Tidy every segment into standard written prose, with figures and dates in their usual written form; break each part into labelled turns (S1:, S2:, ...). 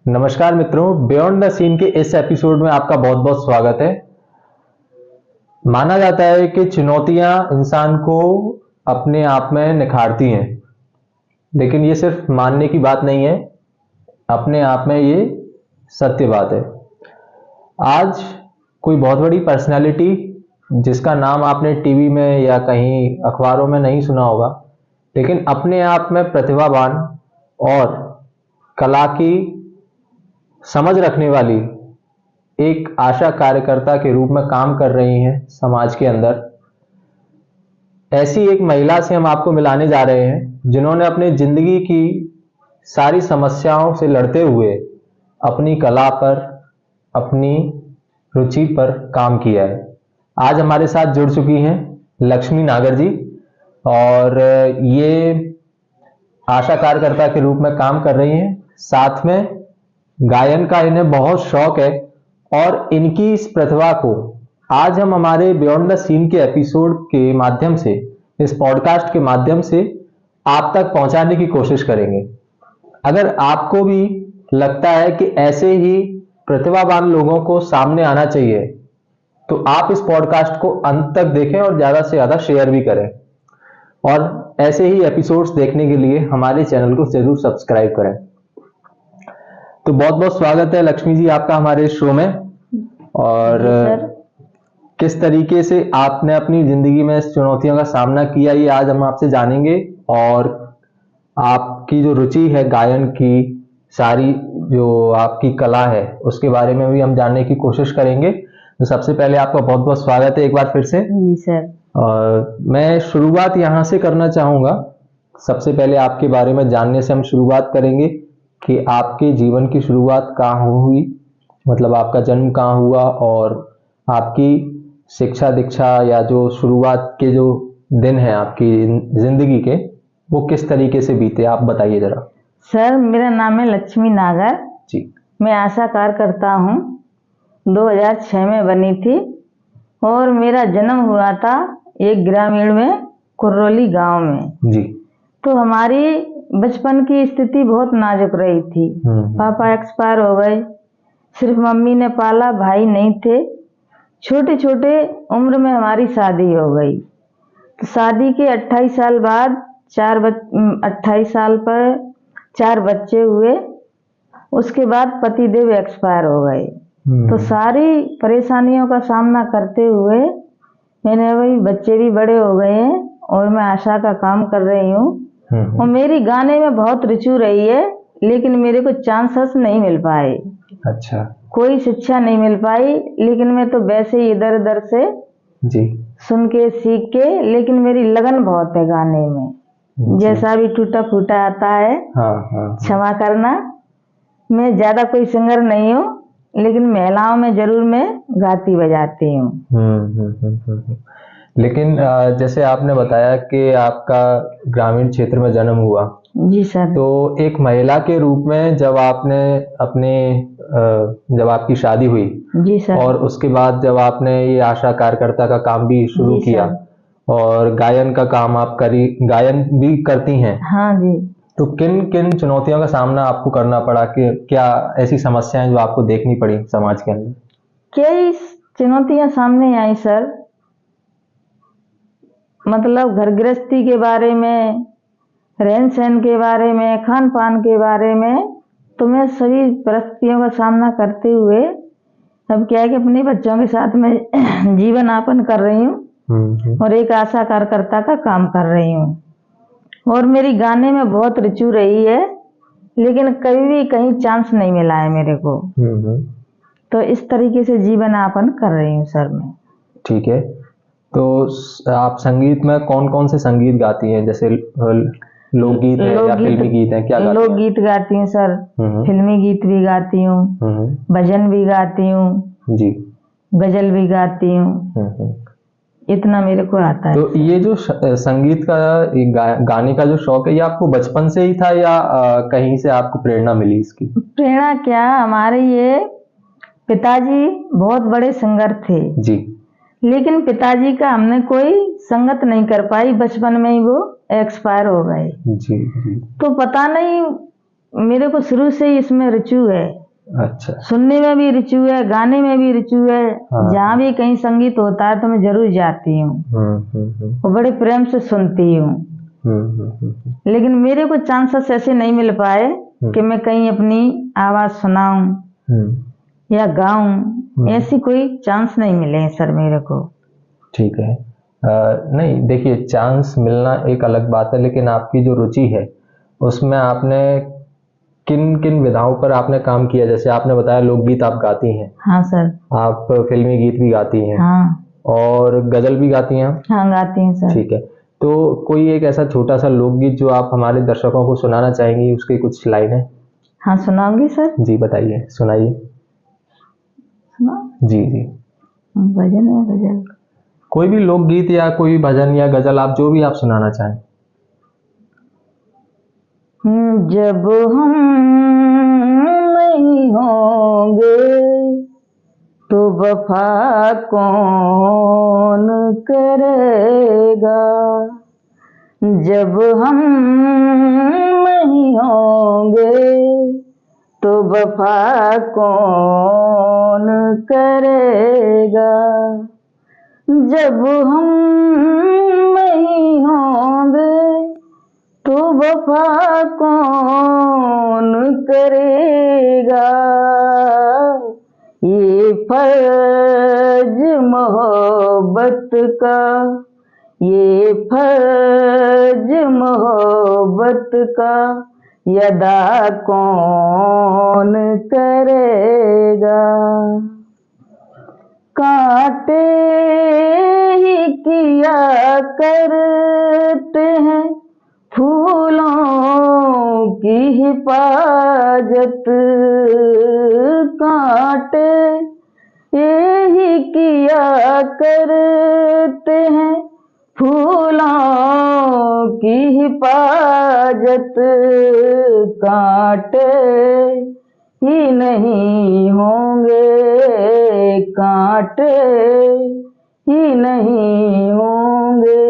S1: नमस्कार मित्रों, beyond the scene के इस एपिसोड में आपका बहुत बहुत स्वागत है। माना जाता है कि चुनौतियां इंसान को अपने आप में निखारती हैं, लेकिन ये सिर्फ मानने की बात नहीं है, अपने आप में ये सत्य बात है। आज कोई बहुत बड़ी पर्सनालिटी जिसका नाम आपने टीवी में या कहीं अखबारों में नहीं सुना होगा, लेकिन अपने आप में प्रतिभावान और कला की समझ रखने वाली एक आशा कार्यकर्ता के रूप में काम कर रही हैं समाज के अंदर। ऐसी एक महिला से हम आपको मिलाने जा रहे हैं जिन्होंने अपनी जिंदगी की सारी समस्याओं से लड़ते हुए अपनी कला पर, अपनी रुचि पर काम किया है। आज हमारे साथ जुड़ चुकी हैं लक्ष्मी नागर जी, और ये आशा कार्यकर्ता के रूप में काम कर रही हैं। साथ में गायन का इन्हें बहुत शौक है, और इनकी इस प्रतिभा को आज हम हमारे बियॉन्ड द सीन के एपिसोड के माध्यम से, इस पॉडकास्ट के माध्यम से आप तक पहुंचाने की कोशिश करेंगे। अगर आपको भी लगता है कि ऐसे ही प्रतिभावान लोगों को सामने आना चाहिए, तो आप इस पॉडकास्ट को अंत तक देखें और ज्यादा से ज्यादा शेयर भी करें। और ऐसे ही एपिसोड्स देखने के लिए हमारे चैनल को जरूर सब्सक्राइब करें। तो बहुत बहुत स्वागत है लक्ष्मी जी आपका हमारे शो में। और किस तरीके से आपने अपनी जिंदगी में इस चुनौतियों का सामना किया, ये आज हम आपसे जानेंगे। और आपकी जो रुचि है गायन की, सारी जो आपकी कला है, उसके बारे में भी हम जानने की कोशिश करेंगे। तो सबसे पहले आपका बहुत बहुत स्वागत है एक बार फिर से।
S2: जी सर।
S1: और मैं शुरुआत यहाँ से करना चाहूँगा। सबसे पहले आपके बारे में जानने से हम शुरुआत करेंगे कि आपके जीवन की शुरुआत कहाँ हुई, मतलब आपका जन्म कहाँ हुआ, और आपकी शिक्षा दीक्षा या जो शुरुआत के जो दिन हैं आपकी जिंदगी के, वो किस तरीके से बीते, आप बताइए जरा।
S2: सर, मेरा नाम है लक्ष्मी नागर
S1: जी।
S2: मैं आशा कार्यकर्ता हूँ। 2006 में बनी थी और मेरा जन्म हुआ था एक ग्रामीण में, कुर्रोली गांव में।
S1: जी।
S2: तो हमारी बचपन की स्थिति बहुत नाजुक रही थी। पापा एक्सपायर हो गए, सिर्फ मम्मी ने पाला, भाई नहीं थे। छोटे छोटे उम्र में हमारी शादी हो गई। तो शादी के 28 साल बाद 28 साल पर 4 बच्चे हुए। उसके बाद पतिदेव एक्सपायर हो गए। तो सारी परेशानियों का सामना करते हुए मैंने, वही बच्चे भी बड़े हो गए हैं और मैं आशा का काम कर रही हूँ। और मेरी गाने में बहुत रुचि रही है, लेकिन मेरे को चांसेस नहीं मिल पाए।
S1: अच्छा।
S2: कोई शिक्षा नहीं मिल पाई, लेकिन मैं तो वैसे ही इधर उधर से
S1: जी
S2: सुन के सीख के, लेकिन मेरी लगन बहुत है गाने में। जैसा भी टूटा फूटा आता है, क्षमा करना। मैं ज्यादा कोई सिंगर नहीं हूँ, लेकिन महिलाओं में जरूर मैं गाती बजाती हूँ।
S1: लेकिन जैसे आपने बताया कि आपका ग्रामीण क्षेत्र में जन्म हुआ।
S2: जी सर।
S1: तो एक महिला के रूप में जब आपने अपने जब आपकी शादी हुई,
S2: जी सर,
S1: और उसके बाद जब आपने ये आशा कार्यकर्ता का काम भी शुरू किया, और गायन का काम आप गायन भी करती हैं।
S2: हाँ जी। तो
S1: किन किन चुनौतियों का सामना आपको करना पड़ा, कि क्या ऐसी समस्याएं जो आपको देखनी पड़ी समाज के अंदर?
S2: कई चुनौतियां सामने आई सर। मतलब घर गृहस्थी के बारे में, रहन सहन के बारे में, खान पान के बारे में, तो मैं सभी परिस्थितियों का सामना करते हुए अब क्या है कि अपने बच्चों के साथ मैं जीवन यापन कर रही हूँ और एक आशा कार्यकर्ता का काम कर रही हूँ। और मेरी गाने में बहुत रुचि रही है, लेकिन कभी भी कहीं चांस नहीं मिला है मेरे को। तो इस तरीके से जीवन यापन कर रही हूँ सर मैं।
S1: ठीक है। तो आप संगीत में कौन कौन से संगीत गाती हैं? जैसे लोकगीत है या फिल्मी गीत है, क्या गाती हैं?
S2: लोकगीत गाती हूँ सर, फिल्मी गीत भी गाती हूँ, भजन भी गाती हूँ जी, गजल भी गाती हूँ। इतना मेरे को आता है।
S1: तो ये जो संगीत का गाने का जो शौक है, ये आपको बचपन से ही था या कहीं से आपको प्रेरणा मिली इसकी?
S2: प्रेरणा क्या, हमारे ये पिताजी बहुत बड़े सिंगर थे जी, लेकिन पिताजी का हमने कोई संगत नहीं कर पाई। बचपन में ही वो एक्सपायर हो गए जी। तो पता नहीं मेरे को शुरू से ही इसमें रुचि है।
S1: अच्छा।
S2: सुनने में भी रुचि है, गाने में भी रुचि है।
S1: हाँ।
S2: जहाँ भी कहीं संगीत होता है तो मैं जरूर जाती हूँ और बड़े प्रेम से सुनती हूँ। लेकिन मेरे को चांसेस ऐसे नहीं मिल पाए कि मैं कहीं अपनी आवाज सुनाऊं या गाऊं, ऐसी कोई चांस नहीं मिले हैं सर मेरे को।
S1: ठीक है। नहीं देखिए, चांस मिलना एक अलग बात है, लेकिन आपकी जो रुचि है उसमें आपने किन किन विधाओं पर आपने काम किया? जैसे आपने बताया लोकगीत आप गाती हैं।
S2: हाँ सर।
S1: आप फिल्मी गीत भी गाती हैं।
S2: हाँ।
S1: और गजल भी गाती हैं?
S2: हाँ गाती हैं सर।
S1: ठीक है, तो कोई एक ऐसा छोटा सा लोकगीत जो आप हमारे दर्शकों को सुनाना चाहेंगी, उसकी कुछ लाइनें?
S2: हाँ सुनाऊंगी सर।
S1: जी बताइए, सुनाइए। जी जी।
S2: भजन या गजल?
S1: कोई भी लोकगीत या कोई भजन या गजल, आप जो भी आप सुनाना चाहें।
S2: जब हम नहीं होंगे तो वफा कौन करेगा, जब हम नहीं होंगे तो वफा कौन करेगा, जब हम नहीं होंगे तो वफा कौन करेगा। ये फर्ज मोहब्बत का, ये फर्ज मोहब्बत का अदा कौन करेगा। कांटे ही किया करते हैं फूलों की हिफाजत, कांटे यही किया करते हैं फूलों की हिफाजत, कांटे ही नहीं होंगे, कांटे ही नहीं होंगे,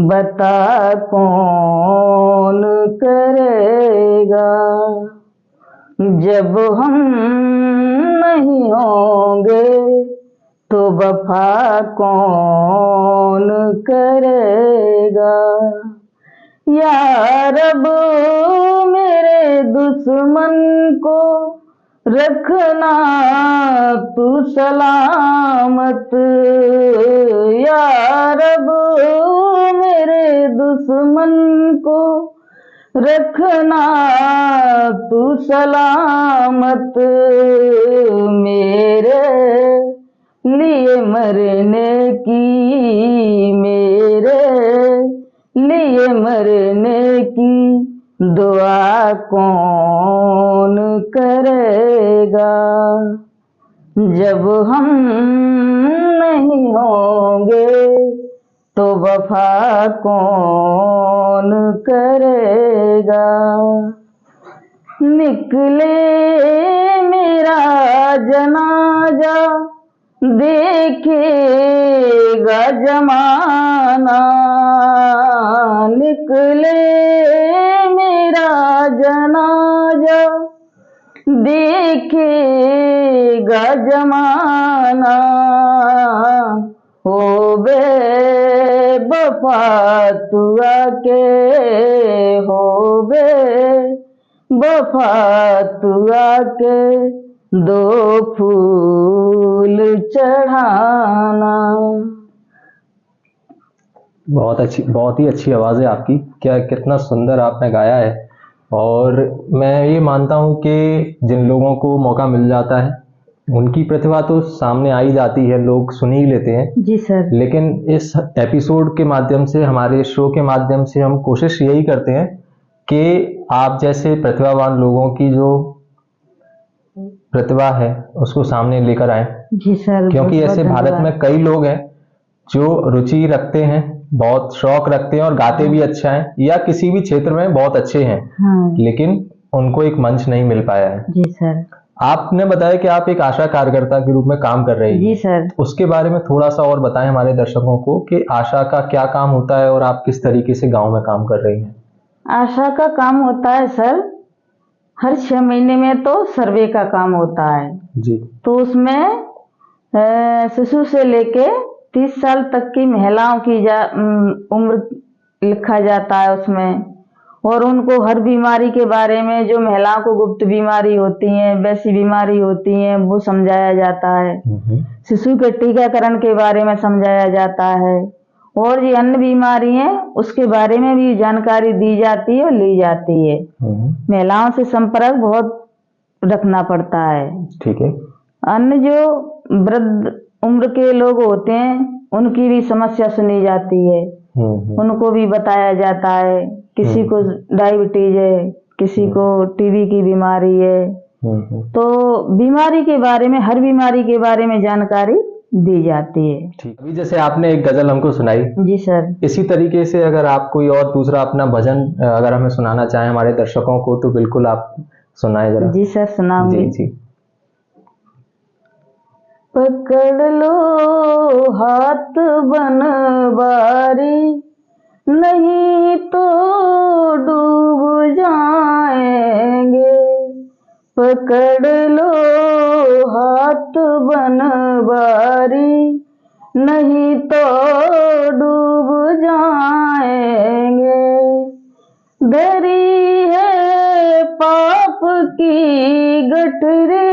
S2: बता कौन करेगा, जब हम नहीं होंगे तो वफा कौन करेगा। या रब मेरे दुश्मन को रखना तू सलामत, या रब मेरे दुश्मन को रखना तू सलामत, मेरे लिए मरने की, मेरे लिए मरने की दुआ कौन करेगा, जब हम नहीं होंगे तो वफा कौन करेगा। निकले मेरा जनाजा देखेगा जमाना, निकले मेरा जनाजा देखेगा जमाना, हो बेवफा तू आके, हो बेवफा तू आके दो फूल चढ़ाना।
S1: बहुत अच्छी, बहुत ही अच्छी आवाज़ है आपकी। क्या कितना सुंदर आपने गाया है। और मैं ये मानता हूँ कि जिन लोगों को मौका मिल जाता है उनकी प्रतिभा तो सामने आ ही जाती है, लोग सुन ही लेते हैं।
S2: जी सर।
S1: लेकिन इस एपिसोड के माध्यम से, हमारे शो के माध्यम से हम कोशिश यही करते हैं कि आप जैसे प्रतिभावान लोगों की जो प्रतिभा है उसको सामने लेकर आए।
S2: जी सर।
S1: क्योंकि ऐसे भारत में कई लोग हैं जो रुचि रखते हैं, बहुत शौक रखते हैं और गाते भी अच्छा है या किसी भी क्षेत्र में बहुत अच्छे हैं।
S2: हाँ।
S1: लेकिन उनको एक मंच नहीं मिल पाया है।
S2: जी सर।
S1: आपने बताया कि आप एक आशा कार्यकर्ता के रूप में काम कर रही हैं।
S2: जी सर।
S1: उसके बारे में थोड़ा सा और बताएं हमारे दर्शकों को कि आशा का क्या काम होता है और आप किस तरीके से गांव में काम कर रही हैं।
S2: आशा का काम होता है सर हर 6 महीने में तो सर्वे का काम होता है
S1: जी।
S2: तो उसमें शिशु से लेके 30 साल तक की महिलाओं की उम्र लिखा जाता है उसमें, और उनको हर बीमारी के बारे में, जो महिलाओं को गुप्त बीमारी होती है, वैसी बीमारी होती है, वो समझाया जाता है। शिशु के टीकाकरण के बारे में समझाया जाता है, और ये अन्य बीमारी है उसके बारे में भी जानकारी दी जाती है और ली जाती है। महिलाओं से संपर्क बहुत रखना पड़ता है।
S1: ठीक है।
S2: अन्य जो वृद्ध उम्र के लोग होते हैं उनकी भी समस्या सुनी जाती है, उनको भी बताया जाता है। किसी को डायबिटीज है, किसी को टीबी की बीमारी है, तो बीमारी के बारे में, हर बीमारी के बारे में जानकारी दी जाती है।
S1: ठीक। अभी जैसे आपने एक गजल हमको सुनाई।
S2: जी सर।
S1: इसी तरीके से अगर आप कोई और दूसरा अपना भजन अगर हमें सुनाना चाहें हमारे दर्शकों को, तो बिल्कुल आप सुनाए जरा।
S2: जी सर, सुनाऊंगी।
S1: जी जी।
S2: पकड़ लो हाथ बनवारी, नहीं तो डूब जाएंगे। पकड़ लो हाथ बनवारी, नहीं तो डूब जाएंगे। धरी है पाप की गठरी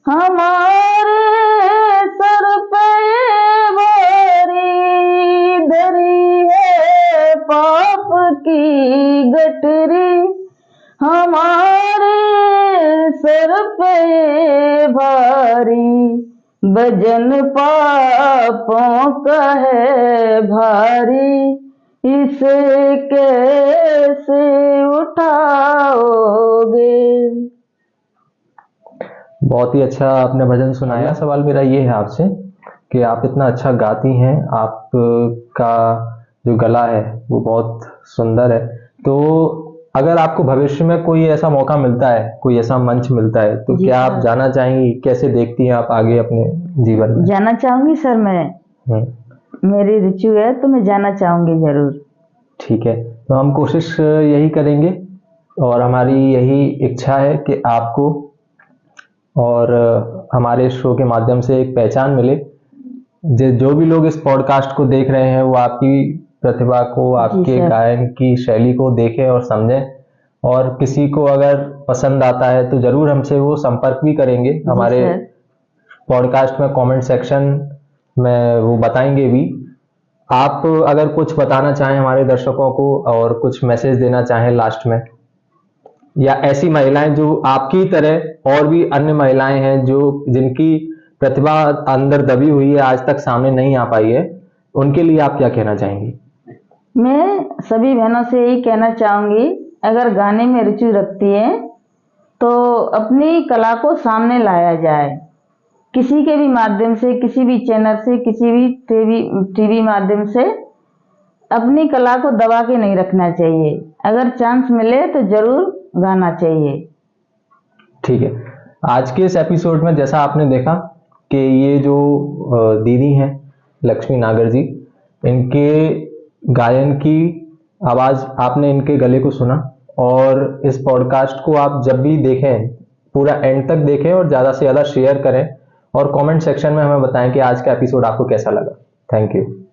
S2: हमारे सर पे भारी, धरी है पाप की गठरी हमारे सर पे भारी। वजन पापों का है भारी, इसे कैसे उठाओगे।
S1: बहुत ही अच्छा आपने भजन सुनाया। सवाल मेरा ये है आपसे कि आप इतना अच्छा गाती हैं, आपका जो गला है वो बहुत सुंदर है, तो अगर आपको भविष्य में कोई ऐसा मौका मिलता है, कोई ऐसा मंच मिलता है, तो क्या आप जाना चाहेंगी? कैसे देखती हैं आप आगे अपने जीवन में?
S2: जाना चाहूंगी सर, मैं मेरी रुचि है तो मैं जाना चाहूंगी जरूर।
S1: ठीक है, तो हम कोशिश यही करेंगे और हमारी यही इच्छा है कि आपको और हमारे शो के माध्यम से एक पहचान मिले। जो भी लोग इस पॉडकास्ट को देख रहे हैं वो आपकी प्रतिभा को, आपके गायन की शैली को देखें और समझें, और किसी को अगर पसंद आता है तो जरूर हमसे वो संपर्क भी करेंगे। हमारे पॉडकास्ट में कमेंट सेक्शन में वो बताएंगे भी। आप अगर कुछ बताना चाहें हमारे दर्शकों को और कुछ मैसेज देना चाहें लास्ट में, या ऐसी महिलाएं जो आपकी तरह और भी अन्य महिलाएं हैं जो जिनकी प्रतिभा अंदर दबी हुई है, आज तक सामने नहीं आ पाई है, उनके लिए आप क्या कहना चाहेंगी?
S2: मैं सभी बहनों से यही कहना चाहूंगी, अगर गाने में रुचि रखती है तो अपनी कला को सामने लाया जाए, किसी के भी माध्यम से, किसी भी चैनल से, किसी भी टीवी माध्यम से अपनी कला को दबा के नहीं रखना चाहिए। अगर चांस मिले तो जरूर गाना चाहिए।
S1: ठीक है, आज के इस एपिसोड में जैसा आपने देखा कि ये जो दीदी हैं लक्ष्मी नागर जी, इनके गायन की आवाज़ आपने इनके गले को सुना, और इस पॉडकास्ट को आप जब भी देखें पूरा एंड तक देखें और ज़्यादा से ज़्यादा शेयर करें, और कमेंट सेक्शन में हमें बताएं कि आज का एपिसोड आपको कैसा लगा। Thank you.